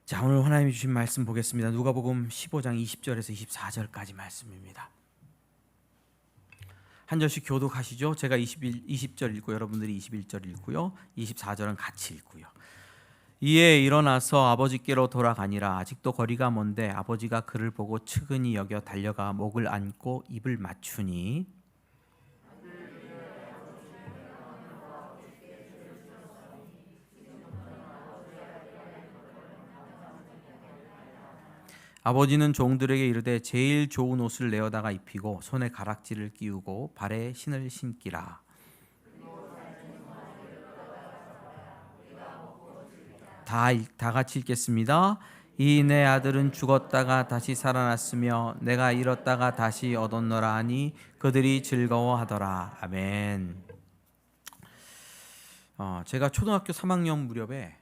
자, 오늘 하나님이 주신 말씀 보겠습니다. 누가복음 15장 20절에서 24절까지 말씀입니다. 한 절씩 교독하시죠. 제가 20절 읽고 여러분들이 21절 읽고요. 24절은 같이 읽고요. 이에 일어나서 아버지께로 돌아가니라. 아직도 거리가 먼데 아버지가 그를 보고 측은히 여겨 달려가 목을 안고 입을 맞추니 아버지는 종들에게 이르되 제일 좋은 옷을 내어다가 입히고 손에 가락지를 끼우고 발에 신을 신기라. 다 같이 읽겠습니다. 이 내 아들은 죽었다가 다시 살아났으며 내가 잃었다가 다시 얻었노라 하니 그들이 즐거워하더라. 아멘. 제가 초등학교 3학년 무렵에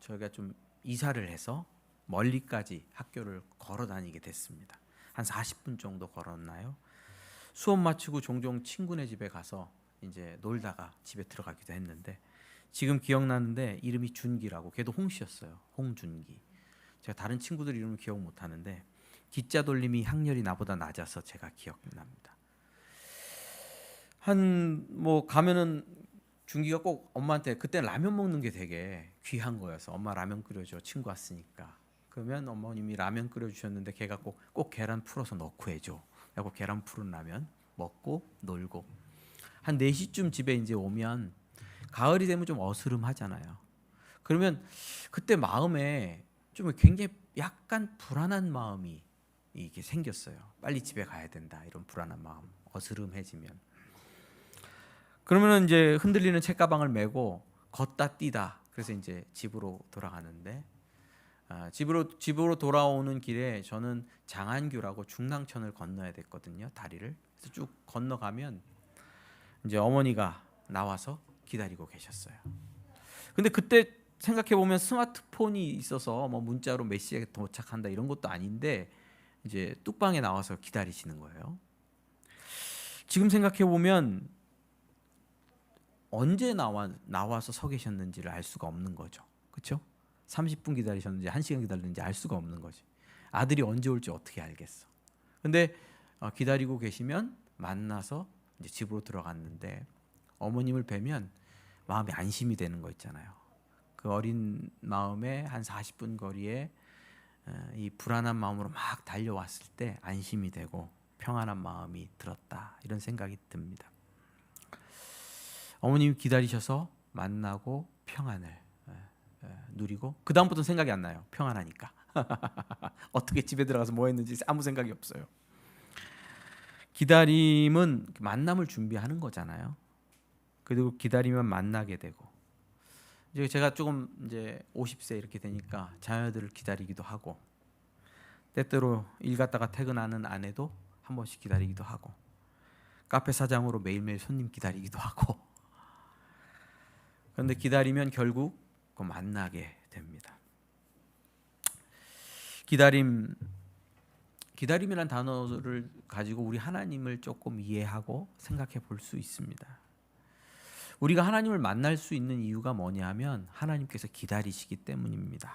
저희가 좀 이사를 해서 멀리까지 학교를 걸어 다니게 됐습니다. 한 40분 정도 걸었나요? 수업 마치고 종종 친구네 집에 가서 이제 놀다가 집에 들어가기도 했는데 지금 기억나는데 이름이 준기라고, 걔도 홍씨였어요. 홍준기. 제가 다른 친구들 이름을 기억 못 하는데 기자 돌림이 학렬이 나보다 낮아서 제가 기억납니다. 가면은 준기가 꼭 엄마한테, 그때 라면 먹는 게 되게 귀한 거여서 엄마 라면 끓여줘, 친구 왔으니까. 그러면 어머님이 라면 끓여주셨는데 걔가 꼭 계란 풀어서 넣고 해줘. 그리고 계란 푸른 라면 먹고 놀고 한 4시쯤 집에 이제 오면 가을이 되면 좀 어스름하잖아요. 그러면 그때 마음에 좀 굉장히 약간 불안한 마음이 이게 생겼어요. 빨리 집에 가야 된다, 이런 불안한 마음, 어스름해지면. 그러면은 이제 흔들리는 책가방을 메고 걷다 뛰다, 그래서 이제 집으로 돌아가는데 집으로 돌아오는 길에 저는 장안교라고 중랑천을 건너야 됐거든요, 다리를. 그래서 쭉 건너가면 이제 어머니가 나와서 기다리고 계셨어요. 근데 그때 생각해 보면 스마트폰이 있어서 뭐 문자로 몇 시에 도착한다 이런 것도 아닌데 이제 뚝방에 나와서 기다리시는 거예요. 지금 생각해 보면 언제 나와서 서 계셨는지를 알 수가 없는 거죠. 그렇죠? 30분 기다리셨는지 1시간 기다렸는지 알 수가 없는 거지. 아들이 언제 올지 어떻게 알겠어. 근데 기다리고 계시면 만나서 이제 집으로 들어갔는데 어머님을 뵈면 마음이 안심이 되는 거 있잖아요. 그 어린 마음에 한 40분 거리에 이 불안한 마음으로 막 달려왔을 때 안심이 되고 평안한 마음이 들었다, 이런 생각이 듭니다. 어머님이 기다리셔서 만나고 평안을 누리고 그 다음부터는 생각이 안 나요. 평안하니까. 어떻게 집에 들어가서 뭐 했는지 아무 생각이 없어요. 기다림은 만남을 준비하는 거잖아요. 그리고 기다리면 만나게 되고, 이제 제가 조금 이제 50세 이렇게 되니까 자녀들을 기다리기도 하고, 때때로 일 갔다가 퇴근하는 아내도 한 번씩 기다리기도 하고, 카페 사장으로 매일매일 손님 기다리기도 하고. 그런데 기다리면 결국 만나게 됩니다. 기다림이란 단어를 가지고 우리 하나님을 조금 이해하고 생각해 볼 수 있습니다. 우리가 하나님을 만날 수 있는 이유가 뭐냐 하면 하나님께서 기다리시기 때문입니다.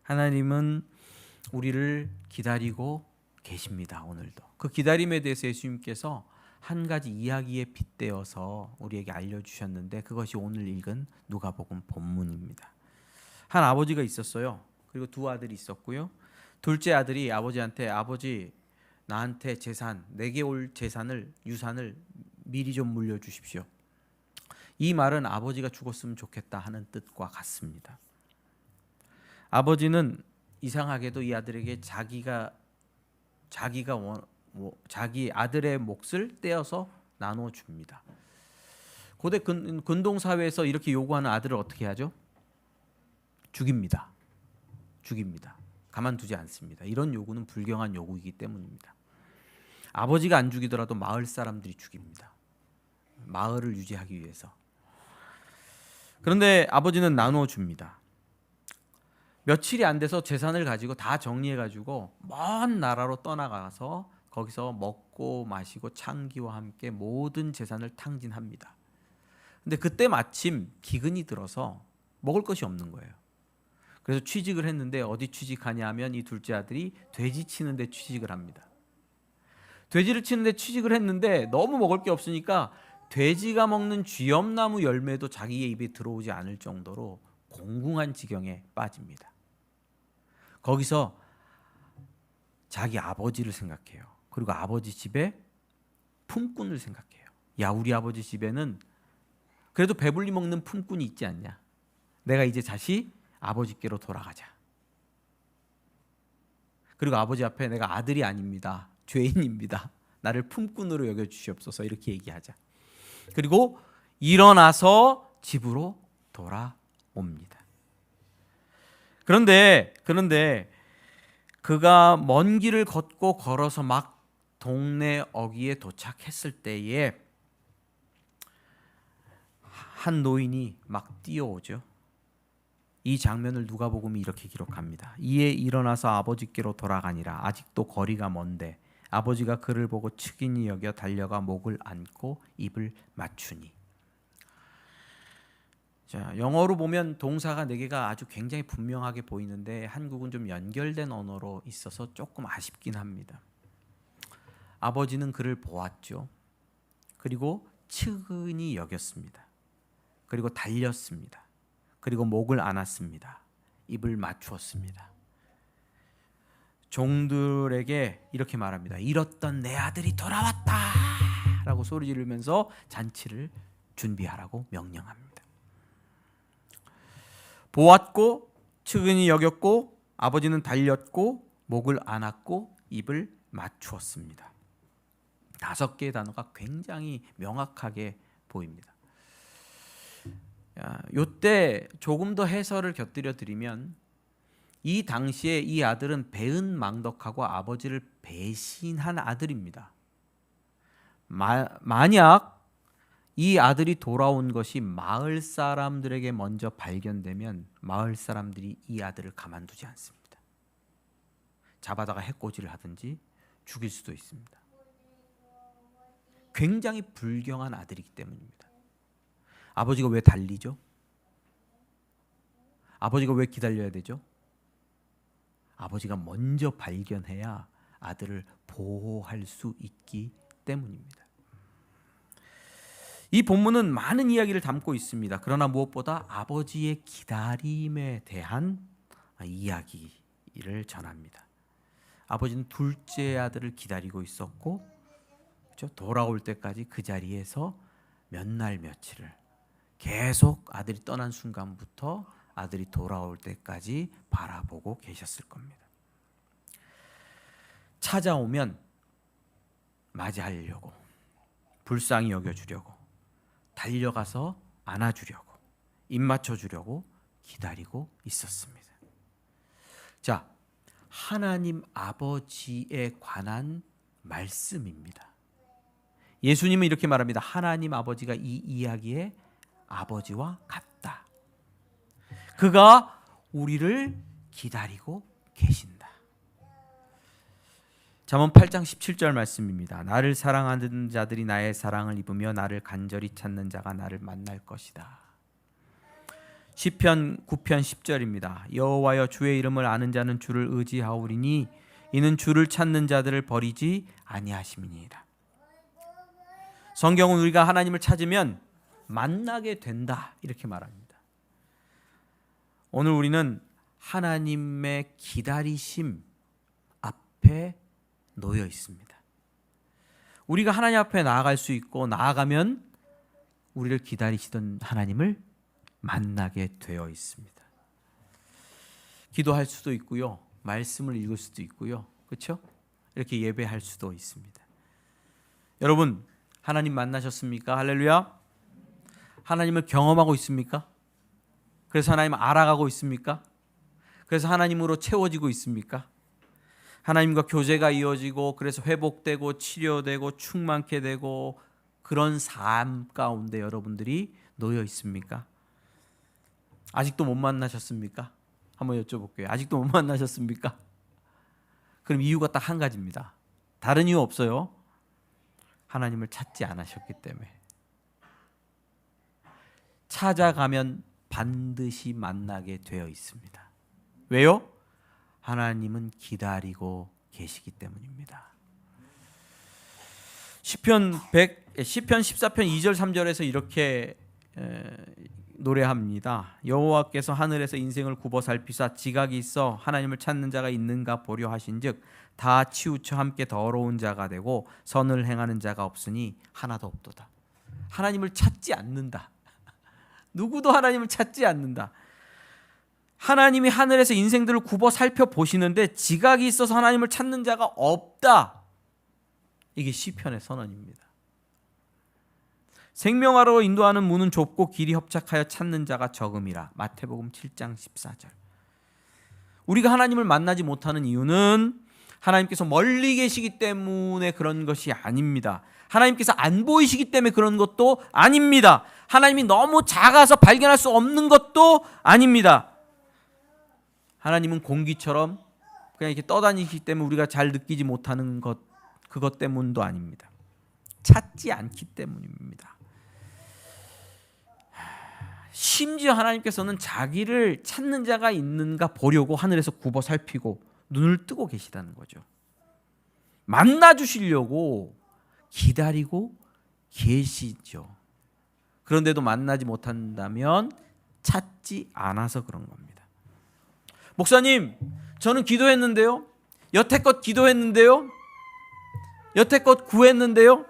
하나님은 우리를 기다리고 계십니다. 오늘도 그 기다림에 대해서 예수님께서 한 가지 이야기에 빗대어서 우리에게 알려주셨는데, 그것이 오늘 읽은 누가복음 본문입니다. 한 아버지가 있었어요. 그리고 두 아들이 있었고요. 둘째 아들이 아버지한테, 아버지 나한테 내게 올 유산을 미리 좀 물려주십시오. 이 말은 아버지가 죽었으면 좋겠다 하는 뜻과 같습니다. 아버지는 이상하게도 이 아들에게 자기 아들의 몫을 떼어서 나눠 줍니다. 고대 근동 사회에서 이렇게 요구하는 아들을 어떻게 하죠? 죽입니다. 가만두지 않습니다. 이런 요구는 불경한 요구이기 때문입니다. 아버지가 안 죽이더라도 마을 사람들이 죽입니다. 마을을 유지하기 위해서. 그런데 아버지는 나눠 줍니다. 며칠이 안 돼서 재산을 가지고 다 정리해가지고 먼 나라로 떠나가서 거기서 먹고 마시고 창기와 함께 모든 재산을 탕진합니다. 근데 그때 마침 기근이 들어서 먹을 것이 없는 거예요. 그래서 취직을 했는데 어디 취직하냐 하면 이 둘째 아들이 돼지 치는 데 취직을 합니다. 돼지를 치는 데 취직을 했는데 너무 먹을 게 없으니까 돼지가 먹는 쥐엄나무 열매도 자기의 입에 들어오지 않을 정도로 공궁한 지경에 빠집니다. 거기서 자기 아버지를 생각해요. 그리고 아버지 집에 품꾼을 생각해요. 야, 우리 아버지 집에는 그래도 배불리 먹는 품꾼이 있지 않냐. 내가 이제 다시 아버지께로 돌아가자. 그리고 아버지 앞에 내가 아들이 아닙니다. 죄인입니다. 나를 품꾼으로 여겨주시옵소서 이렇게 얘기하자. 그리고 일어나서 집으로 돌아옵니다. 그런데 그가 먼 길을 걷고 걸어서 막 동네 어귀에 도착했을 때에 한 노인이 막 뛰어오죠. 이 장면을 누가복음이 이렇게 기록합니다. 이에 일어나서 아버지께로 돌아가니라. 아직도 거리가 먼데 아버지가 그를 보고 측은히 여겨 달려가 목을 안고 입을 맞추니. 자, 영어로 보면 동사가 4개가 아주 굉장히 분명하게 보이는데 한국은 좀 연결된 언어로 있어서 조금 아쉽긴 합니다. 아버지는 그를 보았죠. 그리고 측은히 여겼습니다. 그리고 달렸습니다. 그리고 목을 안았습니다. 입을 맞추었습니다. 종들에게 이렇게 말합니다. 잃었던 내 아들이 돌아왔다 라고 소리 지르면서 잔치를 준비하라고 명령합니다. 보았고 측은히 여겼고 아버지는 달렸고 목을 안았고 입을 맞추었습니다. 5개의 단어가 굉장히 명확하게 보입니다. 이때 조금 더 해설을 곁들여 드리면 이 당시에 이 아들은 배은망덕하고 아버지를 배신한 아들입니다. 만약 이 아들이 돌아온 것이 마을 사람들에게 먼저 발견되면 마을 사람들이 이 아들을 가만두지 않습니다. 잡아다가 해코지를 하든지 죽일 수도 있습니다. 굉장히 불경한 아들이기 때문입니다. 아버지가 왜 달리죠? 아버지가 왜 기다려야 되죠? 아버지가 먼저 발견해야 아들을 보호할 수 있기 때문입니다. 이 본문은 많은 이야기를 담고 있습니다. 그러나 무엇보다 아버지의 기다림에 대한 이야기를 전합니다. 아버지는 둘째 아들을 기다리고 있었고 돌아올 때까지 그 자리에서 몇 날 며칠을 계속 아들이 떠난 순간부터 아들이 돌아올 때까지 바라보고 계셨을 겁니다. 찾아오면 맞이하려고, 불쌍히 여겨주려고, 달려가서 안아주려고, 입 맞춰주려고 기다리고 있었습니다. 자, 하나님 아버지에 관한 말씀입니다. 예수님은 이렇게 말합니다. 하나님 아버지가 이 이야기의 아버지와 같다. 그가 우리를 기다리고 계신다. 잠언 8장 17절 말씀입니다. 나를 사랑하는 자들이 나의 사랑을 입으며 나를 간절히 찾는 자가 나를 만날 것이다. 시편 9편 10절입니다. 여호와여 주의 이름을 아는 자는 주를 의지하오리니 이는 주를 찾는 자들을 버리지 아니하심이니이다. 성경은 우리가 하나님을 찾으면 만나게 된다 이렇게 말합니다. 오늘 우리는 하나님의 기다리심 앞에 놓여 있습니다. 우리가 하나님 앞에 나아갈 수 있고 나아가면 우리를 기다리시던 하나님을 만나게 되어 있습니다. 기도할 수도 있고요. 말씀을 읽을 수도 있고요. 그렇죠? 이렇게 예배할 수도 있습니다. 여러분 하나님 만나셨습니까? 할렐루야. 하나님을 경험하고 있습니까? 그래서 하나님을 알아가고 있습니까? 그래서 하나님으로 채워지고 있습니까? 하나님과 교제가 이어지고 그래서 회복되고 치료되고 충만케 되고 그런 삶 가운데 여러분들이 놓여 있습니까? 아직도 못 만나셨습니까? 한번 여쭤볼게요. 아직도 못 만나셨습니까? 그럼 이유가 딱 한 가지입니다. 다른 이유 없어요. 하나님을 찾지 않으셨기 때문에. 찾아가면 반드시 만나게 되어 있습니다. 왜요? 하나님은 기다리고 계시기 때문입니다. 시편 14편 2절 3절에서 이렇게 노래합니다. 여호와께서 하늘에서 인생을 굽어 살피사 지각이 있어 하나님을 찾는 자가 있는가 보려 하신즉 다 치우쳐 함께 더러운 자가 되고 선을 행하는 자가 없으니 하나도 없도다. 하나님을 찾지 않는다. 누구도 하나님을 찾지 않는다. 하나님이 하늘에서 인생들을 굽어 살펴보시는데 지각이 있어서 하나님을 찾는 자가 없다. 이게 시편의 선언입니다. 생명하러 인도하는 문은 좁고 길이 협착하여 찾는 자가 적음이라. 마태복음 7장 14절. 우리가 하나님을 만나지 못하는 이유는 하나님께서 멀리 계시기 때문에 그런 것이 아닙니다. 하나님께서 안 보이시기 때문에 그런 것도 아닙니다. 하나님이 너무 작아서 발견할 수 없는 것도 아닙니다. 하나님은 공기처럼 그냥 이렇게 떠다니시기 때문에 우리가 잘 느끼지 못하는 것, 그것 때문도 아닙니다. 찾지 않기 때문입니다. 심지어 하나님께서는 자기를 찾는 자가 있는가 보려고 하늘에서 굽어 살피고 눈을 뜨고 계시다는 거죠. 만나 주시려고 기다리고 계시죠. 그런데도 만나지 못한다면 찾지 않아서 그런 겁니다. 목사님, 저는 기도했는데요. 여태껏 기도했는데요. 여태껏 구했는데요.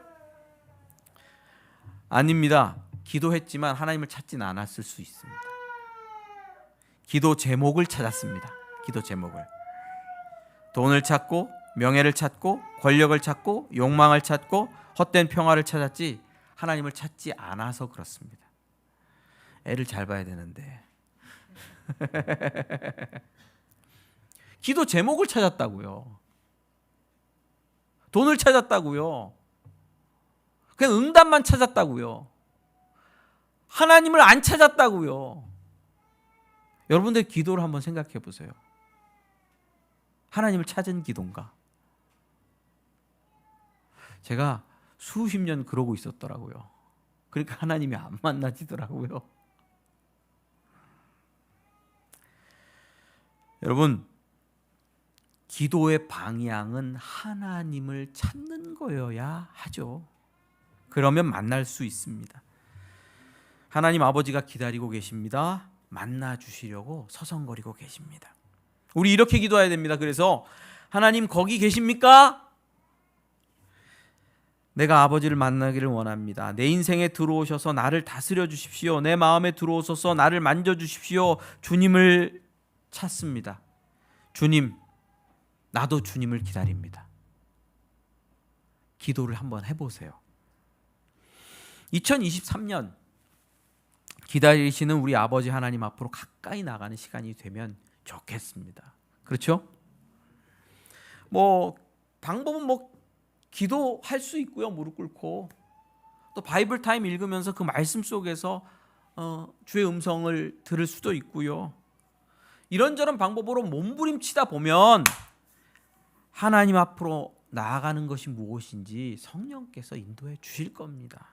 아닙니다. 기도했지만 하나님을 찾진 않았을 수 있습니다. 기도 제목을 찾았습니다. 기도 제목을. 돈을 찾고 명예를 찾고 권력을 찾고 욕망을 찾고 헛된 평화를 찾았지 하나님을 찾지 않아서 그렇습니다. 애를 잘 봐야 되는데. 기도 제목을 찾았다고요. 돈을 찾았다고요. 그냥 응답만 찾았다고요. 하나님을 안 찾았다고요. 여러분들 기도를 한번 생각해 보세요. 하나님을 찾은 기도인가? 제가 수십 년 그러고 있었더라고요. 그러니까 하나님이 안 만나지더라고요. 여러분, 기도의 방향은 하나님을 찾는 거여야 하죠. 그러면 만날 수 있습니다. 하나님 아버지가 기다리고 계십니다. 만나 주시려고 서성거리고 계십니다. 우리 이렇게 기도해야 됩니다. 그래서 하나님 거기 계십니까? 내가 아버지를 만나기를 원합니다. 내 인생에 들어오셔서 나를 다스려 주십시오. 내 마음에 들어오셔서 나를 만져 주십시오. 주님을 찾습니다. 주님, 나도 주님을 기다립니다. 기도를 한번 해보세요. 2023년 기다리시는 우리 아버지 하나님 앞으로 가까이 나가는 시간이 되면 좋겠습니다. 그렇죠? 방법은 기도할 수 있고요. 무릎 꿇고 또 바이블 타임 읽으면서 그 말씀 속에서 주의 음성을 들을 수도 있고요. 이런저런 방법으로 몸부림치다 보면 하나님 앞으로 나아가는 것이 무엇인지 성령께서 인도해 주실 겁니다.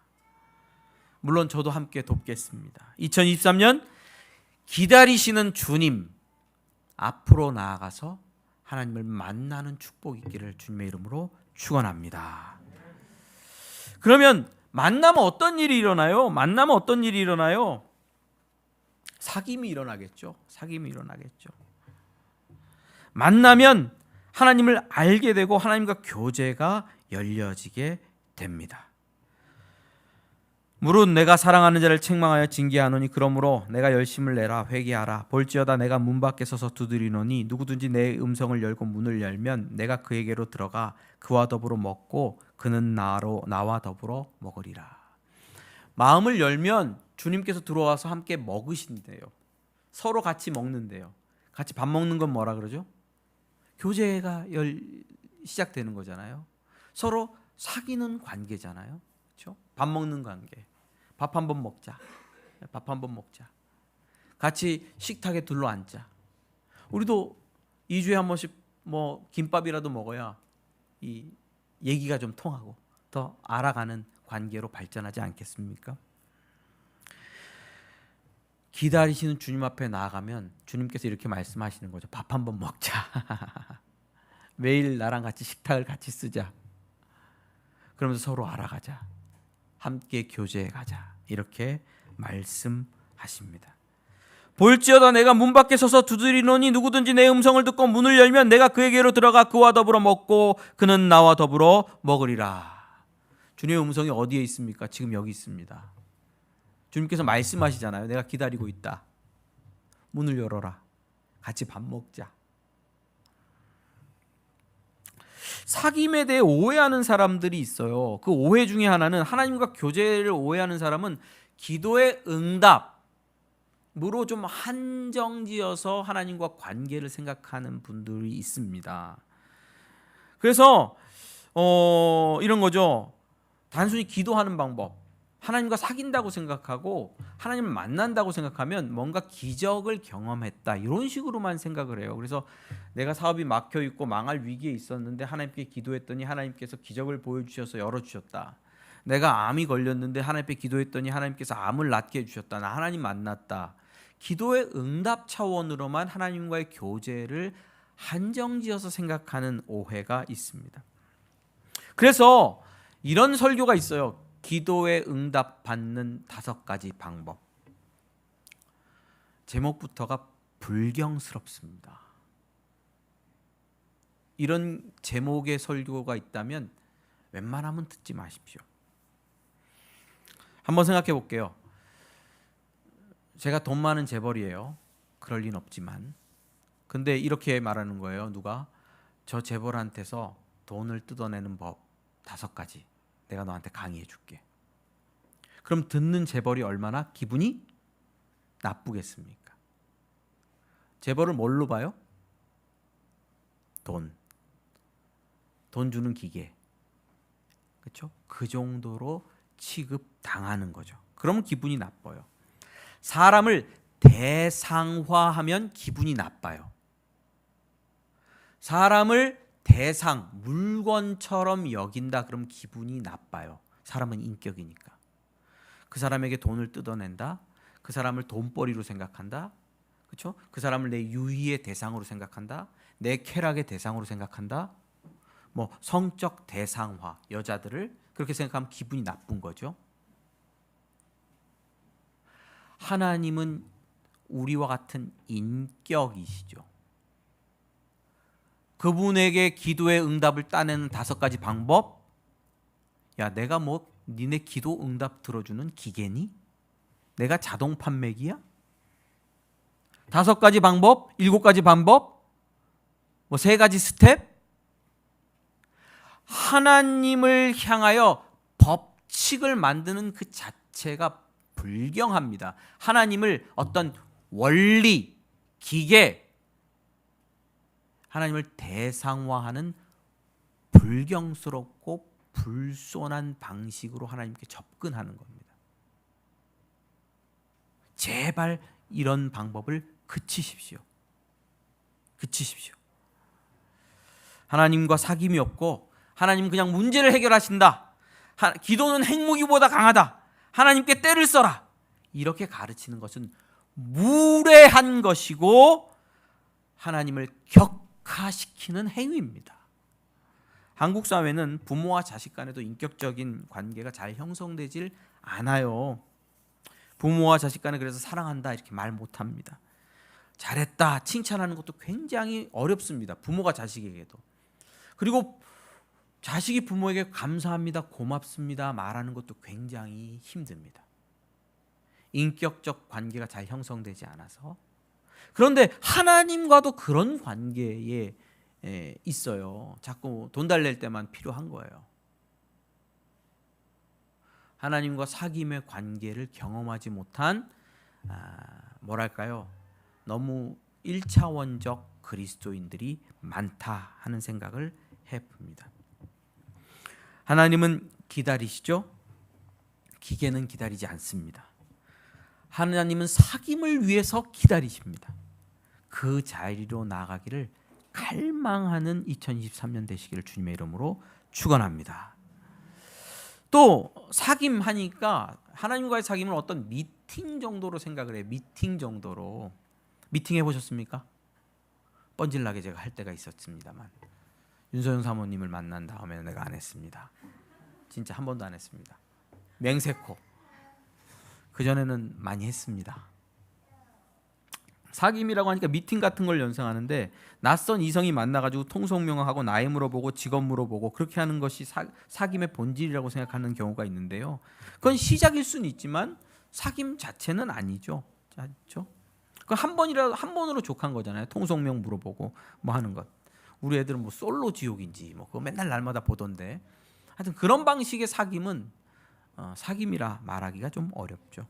물론 저도 함께 돕겠습니다. 2023년 기다리시는 주님 앞으로 나아가서 하나님을 만나는 축복 있기를 주님의 이름으로 축원합니다. 그러면 만나면 어떤 일이 일어나요? 사귐이 일어나겠죠. 만나면 하나님을 알게 되고 하나님과 교제가 열려지게 됩니다. 무릇 내가 사랑하는 자를 책망하여 징계하노니 그러므로 내가 열심을 내라 회개하라. 볼지어다 내가 문 밖에 서서 두드리노니 누구든지 내 음성을 열고 문을 열면 내가 그에게로 들어가 그와 더불어 먹고 그는 나와 더불어 먹으리라. 마음을 열면 주님께서 들어와서 함께 먹으신대요. 서로 같이 먹는데요. 같이 밥 먹는 건 뭐라 그러죠? 교제가 시작되는 거잖아요. 서로 사귀는 관계잖아요. 그렇죠? 밥 먹는 관계. 밥 한번 먹자. 같이 식탁에 둘러앉자. 우리도 2주에 한 번씩 김밥이라도 먹어야 이 얘기가 좀 통하고 더 알아가는 관계로 발전하지 않겠습니까? 기다리시는 주님 앞에 나아가면 주님께서 이렇게 말씀하시는 거죠. 밥 한번 먹자. 매일 나랑 같이 식탁을 같이 쓰자. 그러면서 서로 알아가자. 함께 교제해 가자. 이렇게 말씀하십니다. 볼지어다 내가 문 밖에 서서 두드리노니 누구든지 내 음성을 듣고 문을 열면 내가 그에게로 들어가 그와 더불어 먹고 그는 나와 더불어 먹으리라. 주님의 음성이 어디에 있습니까? 지금 여기 있습니다. 주님께서 말씀하시잖아요. 내가 기다리고 있다. 문을 열어라. 같이 밥 먹자. 사귐에 대해 오해하는 사람들이 있어요. 그 오해 중에 하나는 하나님과 교제를 오해하는 사람은 기도의 응답으로 좀 한정지어서 하나님과 관계를 생각하는 분들이 있습니다. 그래서 이런 거죠. 단순히 기도하는 방법, 하나님과 사귄다고 생각하고 하나님을 만난다고 생각하면 뭔가 기적을 경험했다 이런 식으로만 생각을 해요. 그래서 내가 사업이 막혀 있고 망할 위기에 있었는데 하나님께 기도했더니 하나님께서 기적을 보여주셔서 열어주셨다. 내가 암이 걸렸는데 하나님께 기도했더니 하나님께서 암을 낫게 해주셨다. 나 하나님 만났다. 기도의 응답 차원으로만 하나님과의 교제를 한정지어서 생각하는 오해가 있습니다. 그래서 이런 설교가 있어요. 기도에 응답받는 5가지 방법. 제목부터가 불경스럽습니다. 이런 제목의 설교가 있다면 웬만하면 듣지 마십시오. 한번 생각해 볼게요. 제가 돈 많은 재벌이에요. 그럴 리는 없지만. 근데 이렇게 말하는 거예요. 누가? 저 재벌한테서 돈을 뜯어내는 법 5가지. 내가 너한테 강의해 줄게. 그럼 듣는 재벌이 얼마나 기분이 나쁘겠습니까? 재벌을 뭘로 봐요? 돈 주는 기계. 그렇죠? 그 정도로 취급당하는 거죠. 그러면 기분이 나빠요. 사람을 대상화하면 기분이 나빠요. 사람을 대상, 물건처럼 여긴다 그러면 기분이 나빠요. 사람은 인격이니까. 그 사람에게 돈을 뜯어낸다. 그 사람을 돈벌이로 생각한다. 그렇죠? 그 사람을 내 유희의 대상으로 생각한다. 내 쾌락의 대상으로 생각한다. 뭐 성적 대상화, 여자들을 그렇게 생각하면 기분이 나쁜 거죠. 하나님은 우리와 같은 인격이시죠. 그분에게 기도의 응답을 따내는 5가지 방법. 야, 내가 뭐 니네 기도 응답 들어주는 기계니? 내가 자동 판매기야? 5가지 방법, 7가지 방법, 뭐 3가지 스텝. 하나님을 향하여 법칙을 만드는 그 자체가 불경합니다. 하나님을 어떤 원리, 기계, 하나님을 대상화하는 불경스럽고 불손한 방식으로 하나님께 접근하는 겁니다. 제발 이런 방법을 그치십시오. 그치십시오. 하나님과 사귐이 없고 하나님은 그냥 문제를 해결하신다. 기도는 핵무기보다 강하다. 하나님께 때를 써라. 이렇게 가르치는 것은 무례한 것이고 하나님을 격하시키는 행위입니다. 한국 사회는 부모와 자식 간에도 인격적인 관계가 잘 형성되질 않아요. 부모와 자식 간에 그래서 사랑한다 이렇게 말 못합니다. 잘했다 칭찬하는 것도 굉장히 어렵습니다. 부모가 자식에게도. 그리고 자식이 부모에게 감사합니다 고맙습니다 말하는 것도 굉장히 힘듭니다. 인격적 관계가 잘 형성되지 않아서. 그런데 하나님과도 그런 관계에 있어요. 자꾸 돈 달랠 때만 필요한 거예요. 하나님과 사귐의 관계를 경험하지 못한 뭐랄까요? 너무 1차원적 그리스도인들이 많다 하는 생각을 해봅니다. 하나님은 기다리시죠? 기계는 기다리지 않습니다. 하나님은 사귐을 위해서 기다리십니다. 그 자리로 나아가기를 갈망하는 2023년 되시기를 주님의 이름으로 축원합니다. 또 사귐 하니까 하나님과의 사귐은 어떤 미팅 정도로 생각을 해요. 미팅 정도로. 미팅 해보셨습니까? 뻔질나게 제가 할 때가 있었습니다만 윤소영 사모님을 만난 다음에는 내가 안 했습니다. 진짜 한 번도 안 했습니다. 맹세코. 그전에는 많이 했습니다. 사귐이라고 하니까 미팅 같은 걸 연상하는데 낯선 이성이 만나가지고 통성명하고 나이 물어보고 직업 물어보고 그렇게 하는 것이 사귐의 본질이라고 생각하는 경우가 있는데요. 그건 시작일 수는 있지만 사귐 자체는 아니죠. 그렇죠? 그 한 번으로 족한 거잖아요. 통성명 물어보고 뭐 하는 것. 우리 애들은 뭐 솔로 지옥인지 뭐 그거 맨날 날마다 보던데. 하여튼 그런 방식의 사귐은 사귐이라 말하기가 좀 어렵죠.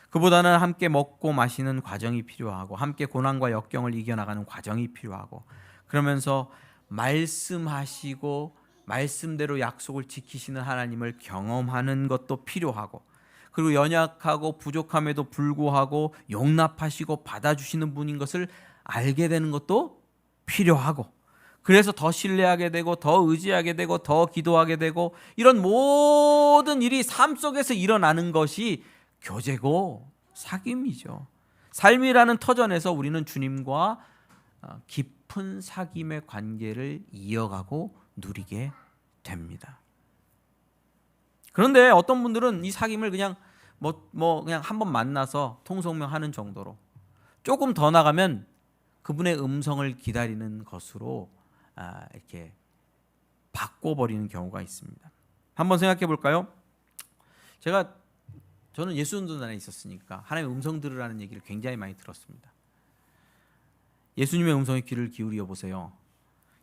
그보다는 함께 먹고 마시는 과정이 필요하고 함께 고난과 역경을 이겨나가는 과정이 필요하고 그러면서 말씀하시고 말씀대로 약속을 지키시는 하나님을 경험하는 것도 필요하고 그리고 연약하고 부족함에도 불구하고 용납하시고 받아주시는 분인 것을 알게 되는 것도 필요하고 그래서 더 신뢰하게 되고 더 의지하게 되고 더 기도하게 되고 이런 모든 일이 삶 속에서 일어나는 것이 교제고 사귐이죠. 삶이라는 터전에서 우리는 주님과 깊은 사귐의 관계를 이어가고 누리게 됩니다. 그런데 어떤 분들은 이 사귐을 그냥 그냥 한번 만나서 통성명하는 정도로 조금 더 나가면 그분의 음성을 기다리는 것으로 이렇게 바꿔버리는 경우가 있습니다. 한번 생각해 볼까요? 저는 예수전도단에 있었으니까 하나님의 음성 들으라는 얘기를 굉장히 많이 들었습니다. 예수님의 음성에 귀를 기울여 보세요.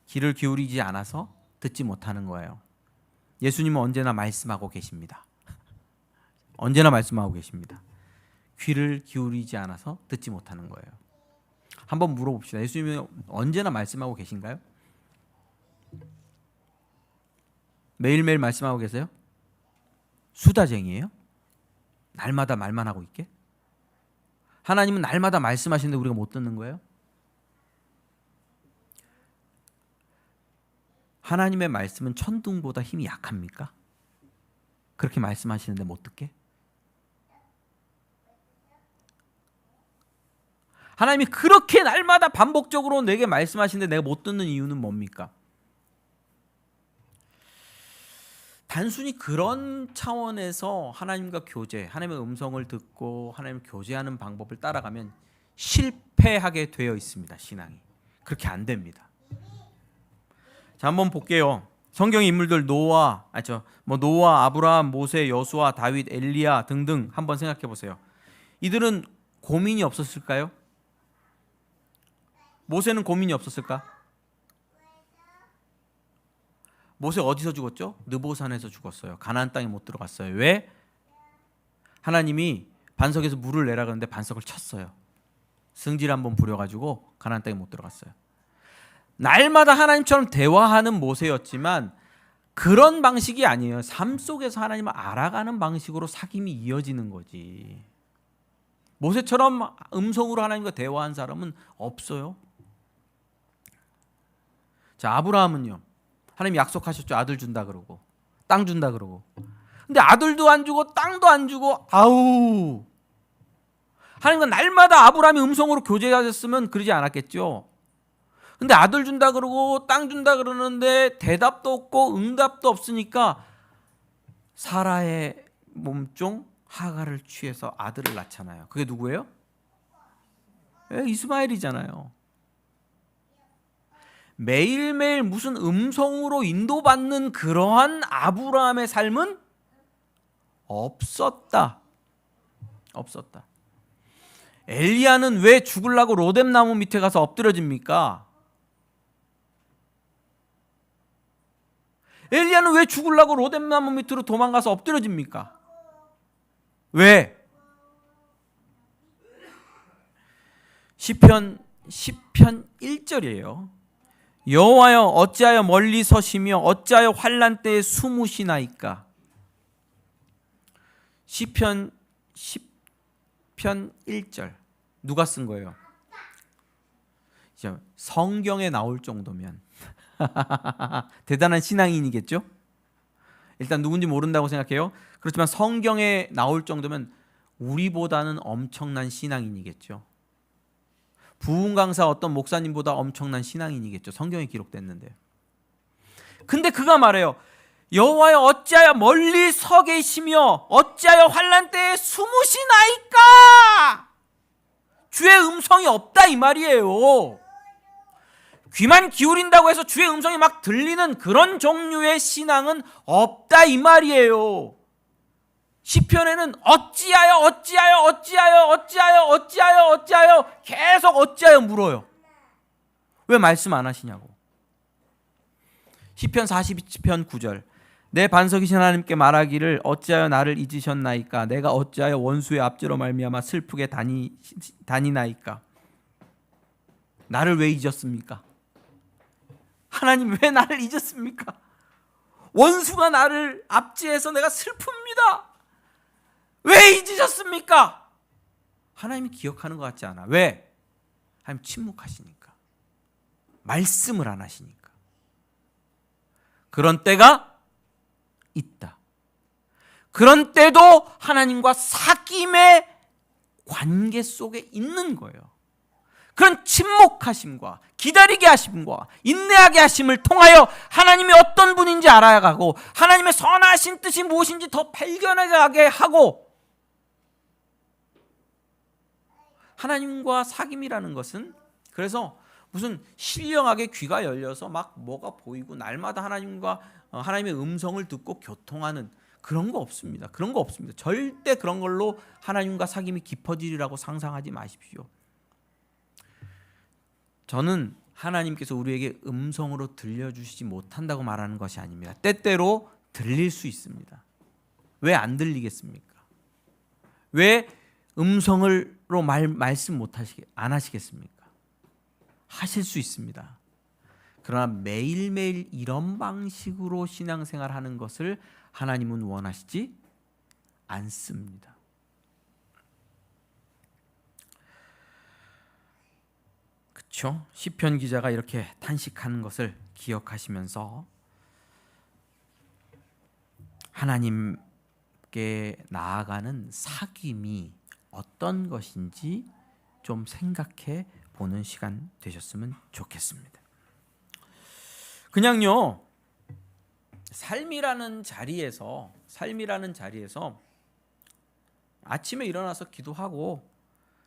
귀를 기울이지 않아서 듣지 못하는 거예요. 예수님은 언제나 말씀하고 계십니다. 언제나 말씀하고 계십니다. 귀를 기울이지 않아서 듣지 못하는 거예요. 한번 물어봅시다. 예수님은 언제나 말씀하고 계신가요? 매일매일 말씀하고 계세요? 수다쟁이에요? 날마다 말만 하고 있게? 하나님은 날마다 말씀하시는데 우리가 못 듣는 거예요? 하나님의 말씀은 천둥보다 힘이 약합니까? 그렇게 말씀하시는데 못 듣게? 하나님이 그렇게 날마다 반복적으로 내게 말씀하시는데 내가 못 듣는 이유는 뭡니까? 단순히 그런 차원에서 하나님과 교제, 하나님의 음성을 듣고 하나님 교제하는 방법을 따라가면 실패하게 되어 있습니다. 신앙이. 그렇게 안 됩니다. 자, 한번 볼게요. 성경의 인물들 노아, 아브라함, 모세, 여수아, 다윗, 엘리야 등등 한번 생각해 보세요. 이들은 고민이 없었을까요? 모세는 고민이 없었을까? 모세 어디서 죽었죠? 느보산에서 죽었어요. 가나안 땅에 못 들어갔어요. 왜? 하나님이 반석에서 물을 내라 그러는데 반석을 쳤어요. 승질 한번 부려가지고 가나안 땅에 못 들어갔어요. 날마다 하나님처럼 대화하는 모세였지만 그런 방식이 아니에요. 삶 속에서 하나님을 알아가는 방식으로 사귐이 이어지는 거지. 모세처럼 음성으로 하나님과 대화한 사람은 없어요. 자, 아브라함은요. 하나님 약속하셨죠. 아들 준다 그러고 땅 준다 그러고. 근데 아들도 안 주고 땅도 안 주고 아우. 하나님과 날마다 아브라함이 음성으로 교제하셨으면 그러지 않았겠죠. 근데 아들 준다 그러고 땅 준다 그러는데 대답도 없고 응답도 없으니까 사라의 몸종 하갈을 취해서 아들을 낳잖아요. 그게 누구예요? 이스마엘이잖아요. 매일매일 무슨 음성으로 인도받는 그러한 아브라함의 삶은 없었다. 엘리야는 왜 죽으려고 로뎀나무 밑에 가서 엎드려집니까? 엘리야는 왜 죽으려고 로뎀나무 밑으로 도망가서 엎드려집니까? 왜? 시편 1절이에요. 여호와여 어찌하여 멀리 서시며 어찌하여 환난 때에 숨으시나이까. 시편 1절 누가 쓴 거예요? 성경에 나올 정도면 대단한 신앙인이겠죠? 일단 누군지 모른다고 생각해요. 그렇지만 성경에 나올 정도면 우리보다는 엄청난 신앙인이겠죠. 부흥 강사 어떤 목사님보다 엄청난 신앙인이겠죠. 성경에 기록됐는데. 근데 그가 말해요. 여호와여 어찌하여 멀리 서 계시며 어찌하여 환난 때에 숨으시나이까? 주의 음성이 없다 이 말이에요. 귀만 기울인다고 해서 주의 음성이 막 들리는 그런 종류의 신앙은 없다 이 말이에요. 시편에는 어찌하여 계속 어찌하여 물어요. 왜 말씀 안 하시냐고. 시편 42편 9절. 내 반석이신 하나님께 말하기를 어찌하여 나를 잊으셨나이까? 내가 어찌하여 원수의 압제로 말미암아 슬프게 다니나이까? 나를 왜 잊었습니까? 하나님 왜 나를 잊었습니까? 원수가 나를 압제해서 내가 슬픕니다. 왜 잊으셨습니까? 하나님이 기억하는 것 같지 않아. 왜? 하나님 침묵하시니까. 말씀을 안 하시니까. 그런 때가 있다. 그런 때도 하나님과 사귐의 관계 속에 있는 거예요. 그런 침묵하심과 기다리게 하심과 인내하게 하심을 통하여 하나님이 어떤 분인지 알아가고 하나님의 선하신 뜻이 무엇인지 더 발견하게 하고, 하나님과 사귐이라는 것은 그래서 무슨 신령하게 귀가 열려서 막 뭐가 보이고 날마다 하나님의 음성을 듣고 교통하는 그런 거 없습니다. 그런 거 없습니다. 절대 그런 걸로 하나님과 사귐이 깊어지리라고 상상하지 마십시오. 저는 하나님께서 우리에게 음성으로 들려주시지 못한다고 말하는 것이 아닙니다. 때때로 들릴 수 있습니다. 왜 안 들리겠습니까? 왜 음성으로 말씀 안 하시겠습니까? 하실 수 있습니다. 그러나 매일매일 이런 방식으로 신앙생활하는 것을 하나님은 원하시지 않습니다. 그렇죠? 시편 기자가 이렇게 탄식하는 것을 기억하시면서 하나님께 나아가는 사귐이 어떤 것인지 좀 생각해 보는 시간 되셨으면 좋겠습니다. 그냥요, 삶이라는 자리에서 아침에 일어나서 기도하고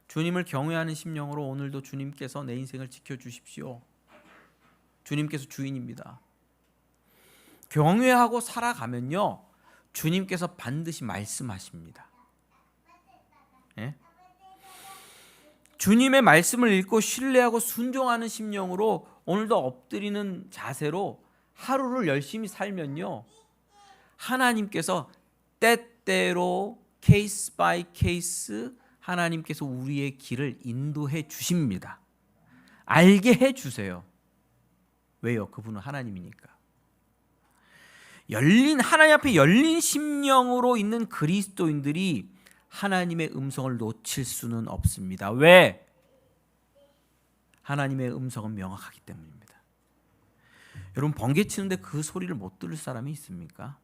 주님을 경외하는 심령으로 오늘도 주님께서 내 인생을 지켜주십시오. 주님께서 주인입니다. 경외하고 살아가면요, 주님께서 반드시 말씀하십니다. 예? 주님의 말씀을 읽고 신뢰하고 순종하는 심령으로 오늘도 엎드리는 자세로 하루를 열심히 살면요, 하나님께서 때때로 케이스 바이 케이스 하나님께서 우리의 길을 인도해 주십니다. 알게 해 주세요. 왜요? 그분은 하나님이니까. 하나님 앞에 열린 심령으로 있는 그리스도인들이 하나님의 음성을 놓칠 수는 없습니다. 왜? 하나님의 음성은 명확하기 때문입니다. 여러분, 번개치는데 그 소리를 못 들을 사람이 있습니까?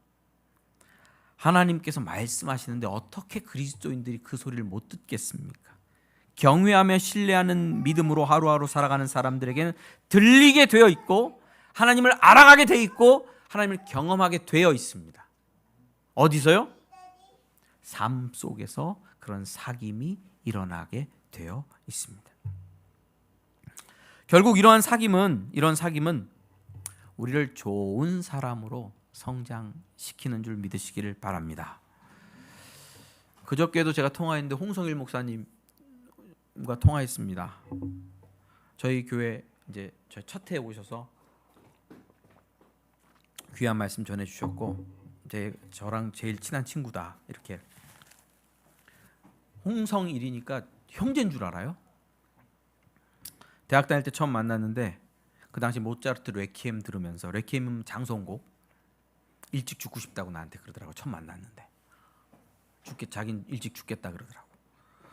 하나님께서 말씀하시는데 어떻게 그리스도인들이 그 소리를 못 듣겠습니까? 경외하며 신뢰하는 믿음으로 하루하루 살아가는 사람들에게는 들리게 되어 있고 하나님을 알아가게 되어 있고 하나님을 경험하게 되어 있습니다. 어디서요? 삶 속에서 그런 사귐이 일어나게 되어 있습니다. 결국 이런 사귐은 우리를 좋은 사람으로 성장시키는 줄 믿으시기를 바랍니다. 그저께도 제가 통화했는데 홍성일 목사님과 통화했습니다. 저희 교회 이제 저희 첫 해에 오셔서 귀한 말씀 전해주셨고 저랑 제일 친한 친구다 이렇게. 홍성일이니까 형제인 줄 알아요? 대학 다닐 때 처음 만났는데 그 당시 모차르트 레퀴엠 들으면서, 레퀴엠은 장성곡, 일찍 죽고 싶다고 나한테 그러더라고. 처음 만났는데 자긴 일찍 죽겠다 그러더라고.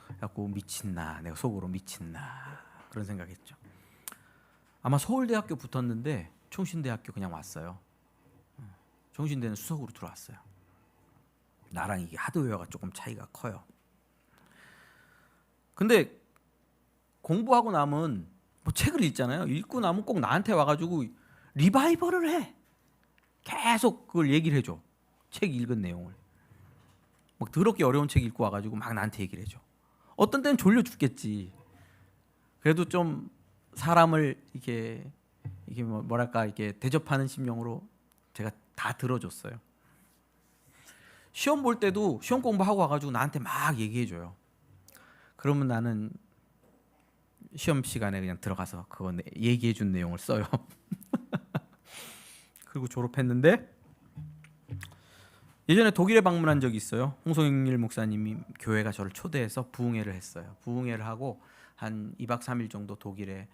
그래갖고 미친나, 내가 속으로 미친나 그런 생각했죠. 아마 서울대학교 붙었는데 총신대학교 그냥 왔어요. 총신대는 수석으로 들어왔어요. 나랑 이게 하드웨어가 조금 차이가 커요. 근데 공부하고 나면 뭐 책을 읽잖아요. 읽고 나면 꼭 나한테 와가지고 리바이벌을 해. 계속 그걸 얘기를 해줘. 책 읽은 내용을. 막 더럽게 어려운 책 읽고 와가지고 막 나한테 얘기를 해줘. 어떤 때는 졸려 죽겠지. 그래도 좀 사람을 이게 뭐랄까 이렇게 대접하는 심령으로 제가 다 들어줬어요. 시험 볼 때도 시험 공부하고 와가지고 나한테 막 얘기해줘요. 그러면 나는 시험 시간에 그냥 들어가서 그거 얘기해준 내용을 써요. 그리고 졸업했는데 예전에 독일에 방문한 적이 있어요. 홍성일 목사님이 교회가 저를 초대해서 부흥회를 했어요. 부흥회를 하고 한 2박 3일 정도 독일에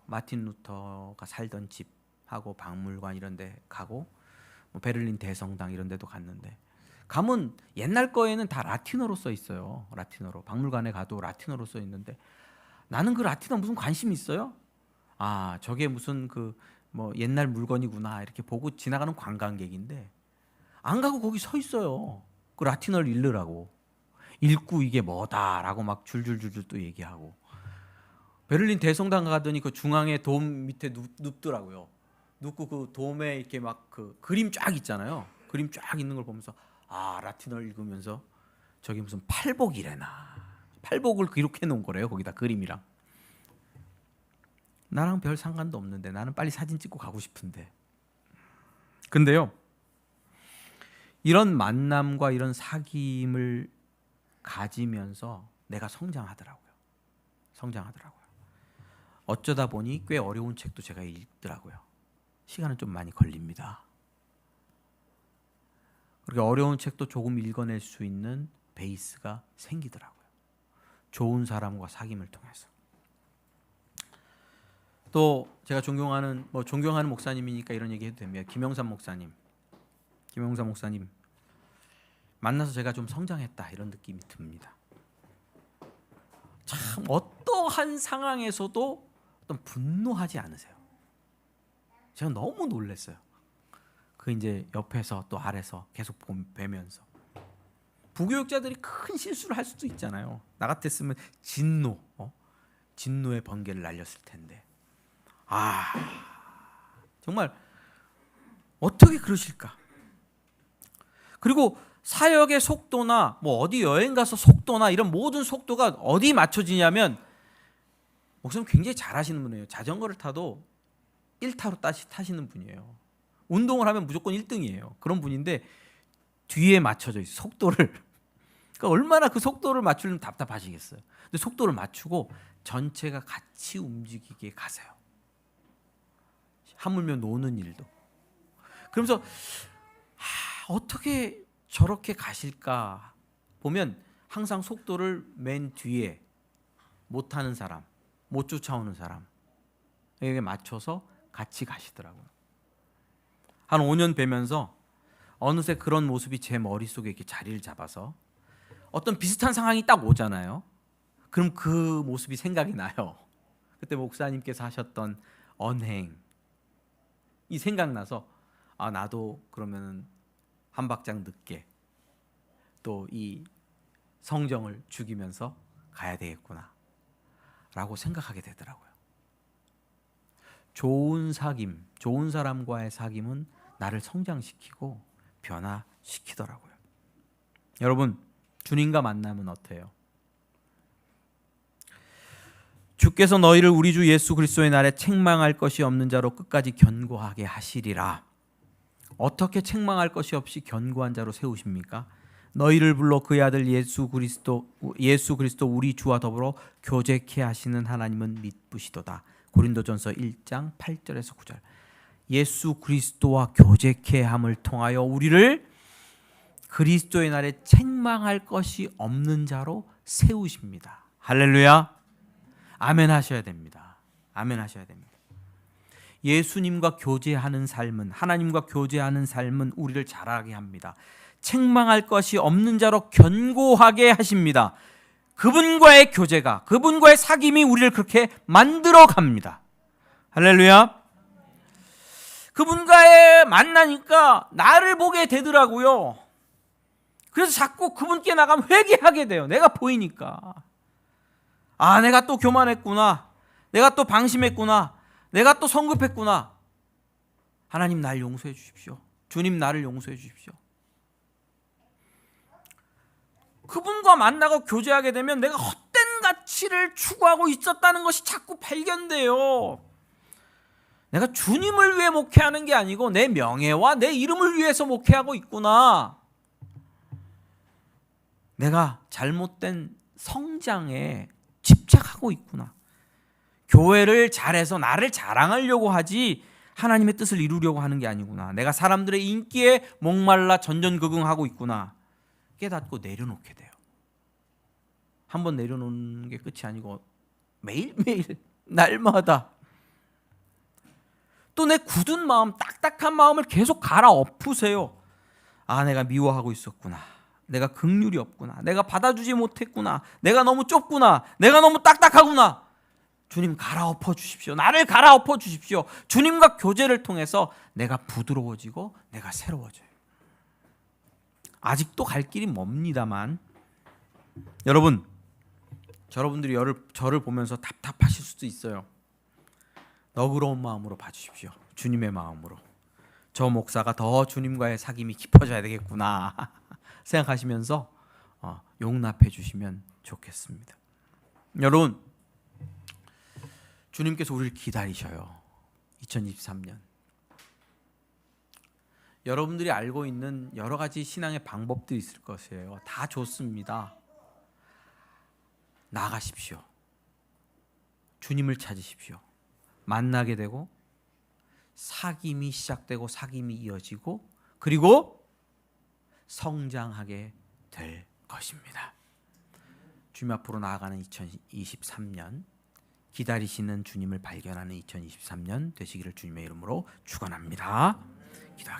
마틴 루터가 살던 집하고 박물관 이런 데 가고 뭐 베를린 대성당 이런 데도 갔는데 가면 옛날 거에는 다 라틴어로 써 있어요. 라틴어로. 박물관에 가도 라틴어로 써 있는데 나는 그 라틴어 무슨 관심이 있어요? 아, 저게 무슨 그 뭐 옛날 물건이구나 이렇게 보고 지나가는 관광객인데 안 가고 거기 서 있어요. 그 라틴어를 읽으라고. 읽고 이게 뭐다라고 막 줄줄줄줄 또 얘기하고. 베를린 대성당 가더니 그 중앙에 돔 밑에 눕더라고요. 눕고 그 돔에 이렇게 막 그 그림 쫙 있잖아요. 그림 쫙 있는 걸 보면서 아, 라틴어를 읽으면서 저기 무슨 팔복이래나. 팔복을 기록해 놓은 거래요. 거기다 그림이랑. 나랑 별 상관도 없는데 나는 빨리 사진 찍고 가고 싶은데. 근데요. 이런 만남과 이런 사귐을 가지면서 내가 성장하더라고요. 어쩌다 보니 꽤 어려운 책도 제가 읽더라고요. 시간은 좀 많이 걸립니다. 그렇게 어려운 책도 조금 읽어낼 수 있는 베이스가 생기더라고요. 좋은 사람과 사귐을 통해서. 또 제가 존경하는 목사님이니까 이런 얘기 해도 됩니다. 김영삼 목사님 만나서 제가 좀 성장했다 이런 느낌이 듭니다. 참 어떠한 상황에서도 어떤 분노하지 않으세요. 제가 너무 놀랐어요. 그 이제 옆에서 또 아래서 계속 뵈면서 부교육자들이 큰 실수를 할 수도 있잖아요. 나 같았으면 진노의 번개를 날렸을 텐데. 아, 정말 어떻게 그러실까? 그리고 사역의 속도나 뭐 어디 여행 가서 속도나 이런 모든 속도가 어디 맞춰지냐면 목사님 굉장히 잘하시는 분이에요. 자전거를 타도 1타로 타시는 분이에요. 운동을 하면 무조건 1등이에요. 그런 분인데 뒤에 맞춰져 있어요. 속도를. 그러니까 얼마나 그 속도를 맞추려면 답답하시겠어요. 근데 속도를 맞추고 전체가 같이 움직이게 가세요. 하물며 노는 일도. 그러면서 어떻게 저렇게 가실까 보면 항상 속도를 맨 뒤에 못하는 사람, 못 쫓아오는 사람에게 맞춰서 같이 가시더라고요. 한 5년 뵈면서 어느새 그런 모습이 제 머릿속에 이렇게 자리를 잡아서 어떤 비슷한 상황이 딱 오잖아요. 그럼 그 모습이 생각이 나요. 그때 목사님께서 하셨던 언행이 생각나서 아, 나도 그러면은 한 박장 늦게 또 이 성정을 죽이면서 가야 되겠구나 라고 생각하게 되더라고요. 좋은 사귐, 좋은 사람과의 사귐은 나를 성장시키고 변화시키더라고요. 여러분, 주님과 만나면 어때요? 주께서 너희를 우리 주 예수 그리스도의 날에 책망할 것이 없는 자로 끝까지 견고하게 하시리라. 어떻게 책망할 것이 없이 견고한 자로 세우십니까? 너희를 불러 그의 아들 예수 그리스도 우리 주와 더불어 교제케 하시는 하나님은 믿으시도다. 고린도전서 1장 8절에서 9절. 예수 그리스도와 교제케 함을 통하여 우리를 그리스도의 날에 책망할 것이 없는 자로 세우십니다. 할렐루야. 아멘 하셔야 됩니다. 아멘 하셔야 됩니다. 예수님과 교제하는 삶은, 하나님과 교제하는 삶은 우리를 자라게 합니다. 책망할 것이 없는 자로 견고하게 하십니다. 그분과의 교제가, 그분과의 사귐이 우리를 그렇게 만들어 갑니다. 할렐루야. 그분과의 만나니까 나를 보게 되더라고요. 그래서 자꾸 그분께 나가면 회개하게 돼요. 내가 보이니까. 아, 내가 또 교만했구나. 내가 또 방심했구나. 내가 또 성급했구나. 하나님 날 용서해 주십시오. 주님 나를 용서해 주십시오. 그분과 만나고 교제하게 되면 내가 헛된 가치를 추구하고 있었다는 것이 자꾸 발견돼요. 내가 주님을 위해 목회하는 게 아니고 내 명예와 내 이름을 위해서 목회하고 있구나. 내가 잘못된 성장에 집착하고 있구나. 교회를 잘해서 나를 자랑하려고 하지 하나님의 뜻을 이루려고 하는 게 아니구나. 내가 사람들의 인기에 목말라 전전긍긍하고 있구나. 깨닫고 내려놓게 돼요. 한번 내려놓는 게 끝이 아니고 매일매일 날마다 또 내 굳은 마음, 딱딱한 마음을 계속 갈아엎으세요. 아, 내가 미워하고 있었구나. 내가 긍휼이 없구나. 내가 받아주지 못했구나. 내가 너무 좁구나. 내가 너무 딱딱하구나. 주님 갈아엎어 주십시오. 나를 갈아엎어 주십시오. 주님과 교제를 통해서 내가 부드러워지고 내가 새로워져요. 아직도 갈 길이 멉니다만 여러분, 여러분들이 저를 보면서 답답하실 수도 있어요. 너그러운 마음으로 봐주십시오. 주님의 마음으로. 저 목사가 더 주님과의 사귐이 깊어져야 되겠구나 생각하시면서 용납해 주시면 좋겠습니다. 여러분, 주님께서 우리를 기다리셔요. 2023년. 여러분들이 알고 있는 여러 가지 신앙의 방법들이 있을 것이에요. 다 좋습니다. 나가십시오. 주님을 찾으십시오. 만나게 되고 사귐이 시작되고 사귐이 이어지고 그리고 성장하게 될 것입니다. 주님 앞으로 나아가는 2023년, 기다리시는 주님을 발견하는 2023년 되시기를 주님의 이름으로 축원합니다. 기도하겠습니다.